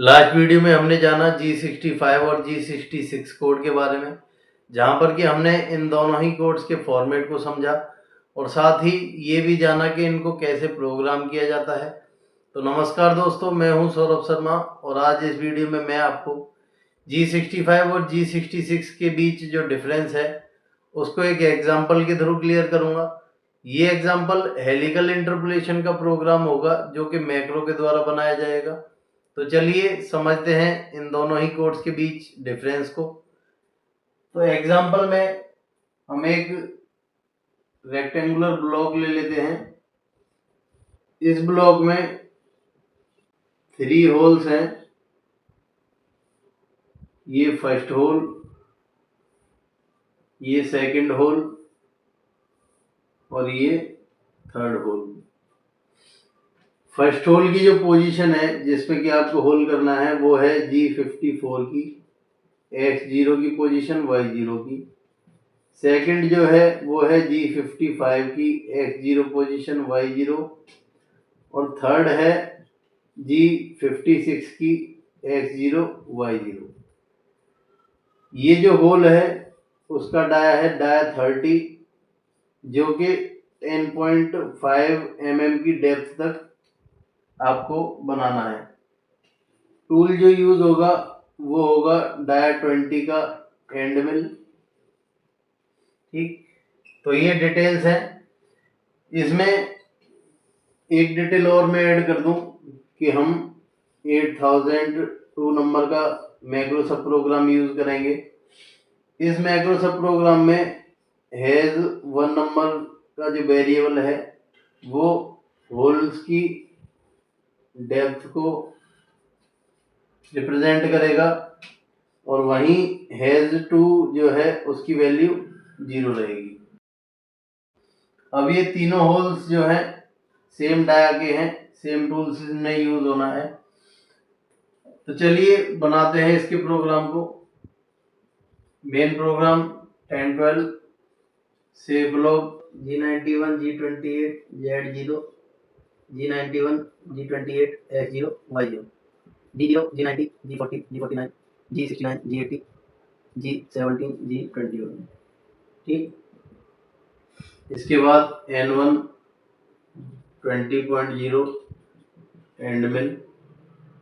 Last video में हमने जाना G65 और G66 कोड के बारे में, जहां पर कि हमने इन दोनों ही कोड्स के फॉर्मेट को समझा और साथ ही ये भी जाना कि इनको कैसे प्रोग्राम किया जाता है। तो नमस्कार दोस्तों, मैं हूं सौरभ शर्मा और आज इस वीडियो में मैं आपको G65 और G66 के बीच जो डिफरेंस है उसको एक एग्जाम्पल के थ्रू क्लियर करूंगा। ये एग्जाम्पल हेलिकल इंटरपोलेशन का प्रोग्राम होगा जो कि मैक्रो के द्वारा बनाया जाएगा। तो चलिए समझते हैं इन दोनों ही कोड्स के बीच डिफरेंस को। तो एग्जाम्पल में हम एक रेक्टेंगुलर ब्लॉक ले लेते हैं। इस ब्लॉक में 3 होल्स हैं। ये फर्स्ट होल, ये सेकंड होल और ये थर्ड होल। फर्स्ट होल की जो पोजीशन है जिसपे कि आपको होल करना है वो है G54 की, x0 की पोजीशन, y0 की। सेकंड जो है वो है G55 की, x0 पोजीशन, y0। और थर्ड है G56 की, x0 y0। ये जो होल है उसका डाया है डाया 30, जो कि 10.5 mm की डेप्थ तक आपको बनाना है। टूल जो यूज होगा वो होगा डाया 20 का एंड मिल। ठीक, तो ये डिटेल्स है। इसमें एक डिटेल और मैं ऐड कर दूं कि हम 8002 नंबर का मैक्रो सब प्रोग्राम यूज करेंगे। इस मैक्रो सब प्रोग्राम में हैज 1 नंबर का जो वेरिएबल है वो होल्स की डेप्थ को रिप्रेजेंट करेगा और वहीं हैज 2 जो है उसकी वैल्यू 0 रहेगी। अब ये तीनों होल्स जो हैं सेम डाया के हैं, सेम टूल्स में यूज होना है। तो चलिए बनाते हैं इसके प्रोग्राम को। मेन प्रोग्राम 1012 से block G91 G28 Z0 G91 G28 X0 Y0 D0 G90 G40 G49 G69 G80 G17 G21। ठीक, इसके बाद N1 20.0 एंड मिल।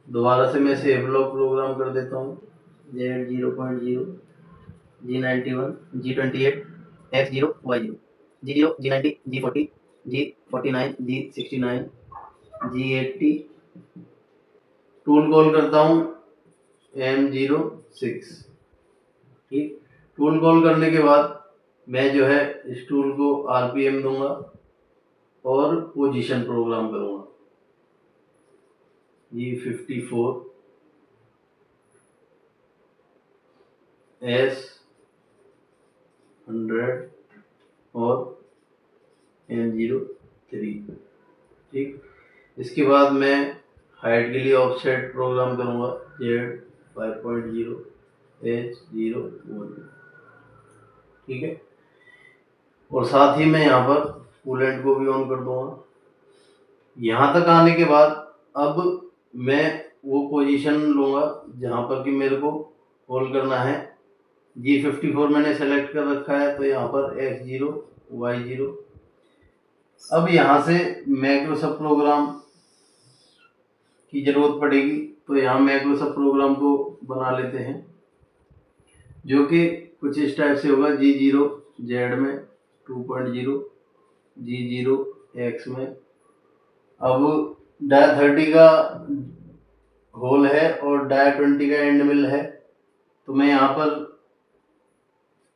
दोबारा से मैं सेव ब्लॉक प्रोग्राम कर देता हूँ। Z0.0 G91 G28 X0 Y0 G0 G90 G40 G49 G69 G80। Tool call करता हूँ M06। ठीक, टूल कॉल करने के बाद मैं जो है इस टूल को RPM दूंगा और पोजीशन प्रोग्राम करूंगा। G54 S100 और M03। ठीक, इसके बाद मैं हाइट के लिए ऑफसेट प्रोग्राम करूंगा Z5.0 H01। ठीक है, और साथ ही मैं यहाँ पर कूलेंट को भी ऑन कर दूंगा। यहाँ तक आने के बाद अब मैं वो पोजीशन लूंगा जहाँ पर कि मेरे को होल्ड करना है। G54 मैंने सेलेक्ट कर रखा है, तो यहाँ पर X0 Y0। अब यहाँ से मैक्रो सब प्रोग्राम की जरूरत पड़ेगी, तो यहाँ मैक्रो सब प्रोग्राम को बना लेते हैं जो कि कुछ इस टाइप से होगा। G0 Z में 2.0, G0 X में। अब डाया 30 का होल है और डाया 20 का एंड मिल है, तो मैं यहाँ पर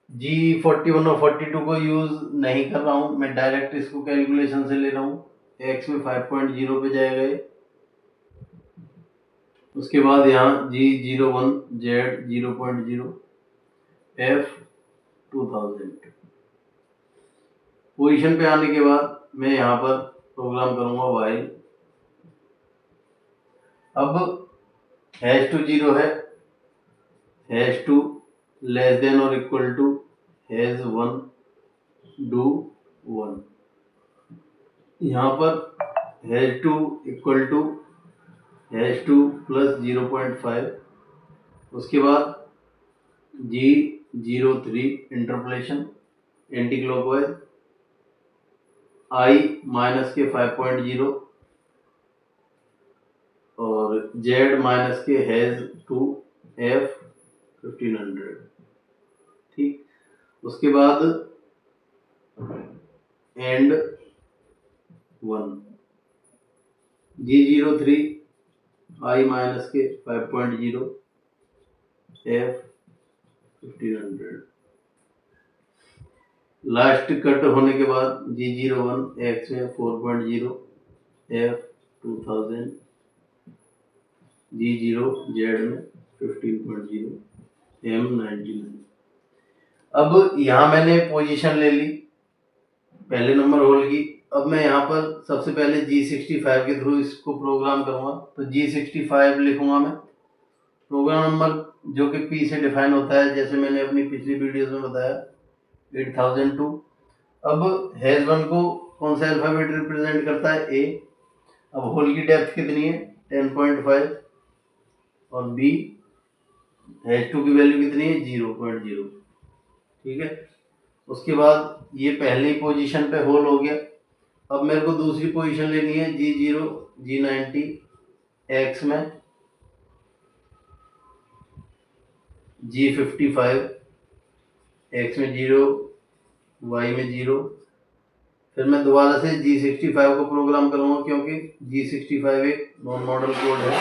G41 और 42 को यूज नहीं कर रहा हूँ, मैं डायरेक्ट इसको कैलकुलेशन से ले रहा हूँ। X में 5.0 पे जाएगा। उसके बाद यहाँ G01 Z 0.0 F 2000। पोजीशन पे आने के बाद मैं यहाँ पर प्रोग्राम करूंगा while। अब #0 है, #2 लेस देन और इक्वल टू #1 डू 1। यहाँ पर #2 इक्वल टू H2 प्लस 0.5, उसके बाद G03 interpolation anti clockwise, I minus के 5.0 और Z माइनस के हैज टू F 1500। ठीक, उसके बाद एंड 1, G03 I माइनस के 5.0 F 1500। लास्ट कट होने के बाद G01 X में 4.0 F 2000, G0 Z में 15.0 M 99। अब यहाँ मैंने पोजीशन ले ली पहले नंबर होल की। अब मैं यहाँ पर सबसे पहले G65 के थ्रू इसको प्रोग्राम करूँगा। तो G65 लिखूँगा मैं, प्रोग्राम नंबर जो कि P से डिफाइन होता है, जैसे मैंने अपनी पिछली वीडियोस में बताया 8002। अब हैज वन को कौन सा अल्फाबेट रिप्रेजेंट करता है? A। अब होल की डेप्थ कितनी है? 10.5 और B हैज टू की वैल्यू कितनी है? 0.0। ठीक है, उसके बाद ये पहली पोजीशन पे होल हो गया। अब मेरे को दूसरी पोजीशन लेनी है G0 G90 X में, G55 X में 0 Y में 0। फिर मैं दोबारा से G65 को प्रोग्राम करूँगा क्योंकि G65 एक नॉन मॉडल कोड है।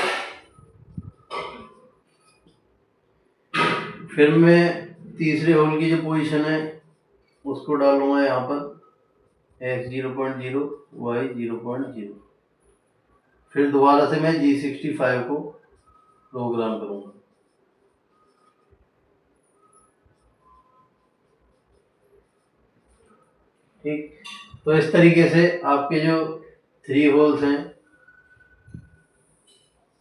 फिर मैं तीसरे होल की जो पोजीशन है उसको डालूंगा यहाँ पर X 0.0 Y 0.0। फिर दोबारा से मैं G65 को प्रोग्राम करूँगा। ठीक, तो इस तरीके से आपके जो 3 होल्स हैं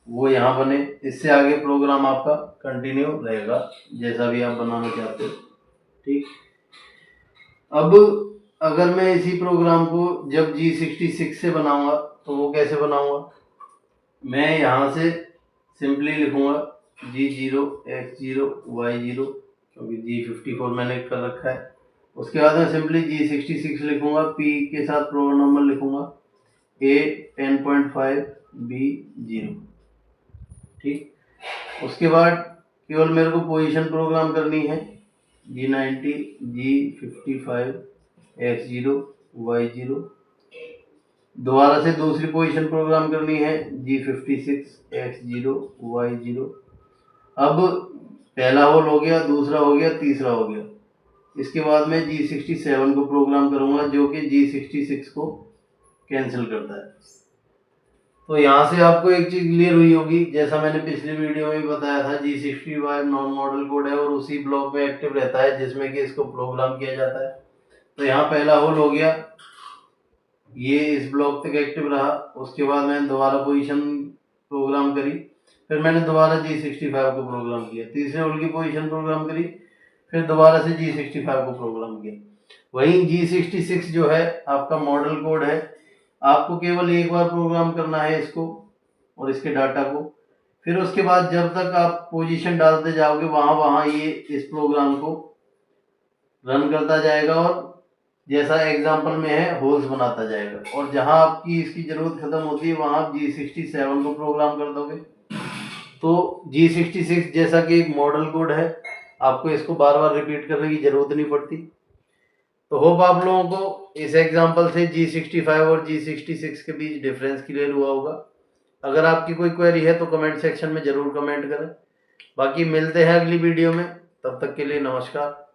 वो यहाँ बने। इससे आगे प्रोग्राम आपका कंटिन्यू रहेगा जैसा भी आप बनाना चाहते हो। ठीक, अब अगर मैं इसी प्रोग्राम को जब G66 से बनाऊंगा तो वो कैसे बनाऊंगा? मैं यहाँ से सिंपली लिखूंगा G0 X0 Y0 क्योंकि G54 मैंने कर रखा है। उसके बाद मैं सिंपली G66 लिखूंगा, P के साथ प्रोग्राम नंबर लिखूंगा A 10.5 B 0। ठीक, उसके बाद केवल मेरे को पोजीशन प्रोग्राम करनी है G90 G55 X0 Y0। दोबारा से दूसरी पोजीशन प्रोग्राम करनी है G56 X0 Y0। अब पहला होल हो गया, दूसरा हो गया, तीसरा हो गया। इसके बाद मैं G67 को प्रोग्राम करूंगा जो कि G66 को कैंसिल करता है। तो यहाँ से आपको एक चीज क्लियर हुई होगी, जैसा मैंने पिछली वीडियो में बताया था G65 नॉन मॉडल कोड है और उसी ब्लॉक में एक्टिव रहता है जिसमें कि इसको प्रोग्राम किया जाता है। तो यहाँ पहला होल हो गया, ये इस ब्लॉक तक एक्टिव रहा। उसके बाद मैंने दोबारा पोजीशन प्रोग्राम करी, फिर मैंने दोबारा G65 को प्रोग्राम किया, तीसरे होल की पोजीशन प्रोग्राम करी, फिर दोबारा से G65 को प्रोग्राम किया। वहीं G66 जो है आपका मॉडल कोड है, आपको केवल एक बार प्रोग्राम करना है इसको और इसके डाटा को। फिर उसके बाद जब तक आप पोजीशन डालते जाओगे वहां ये इस प्रोग्राम को रन करता जाएगा और जैसा एग्जाम्पल में है होल्स बनाता जाएगा। और जहां आपकी इसकी जरूरत खत्म होती है वहां आप G67 को प्रोग्राम कर दोगे। तो G66 जैसा कि एक मॉडल कोड है, आपको इसको बार बार रिपीट करने की जरूरत नहीं पड़ती। तो होप आप लोगों को इस एग्जांपल से G65 और G66 के बीच डिफरेंस क्लियर हुआ होगा। अगर आपकी कोई क्वेरी है तो कमेंट सेक्शन में जरूर कमेंट करें। बाकी मिलते हैं अगली वीडियो में, तब तक के लिए नमस्कार।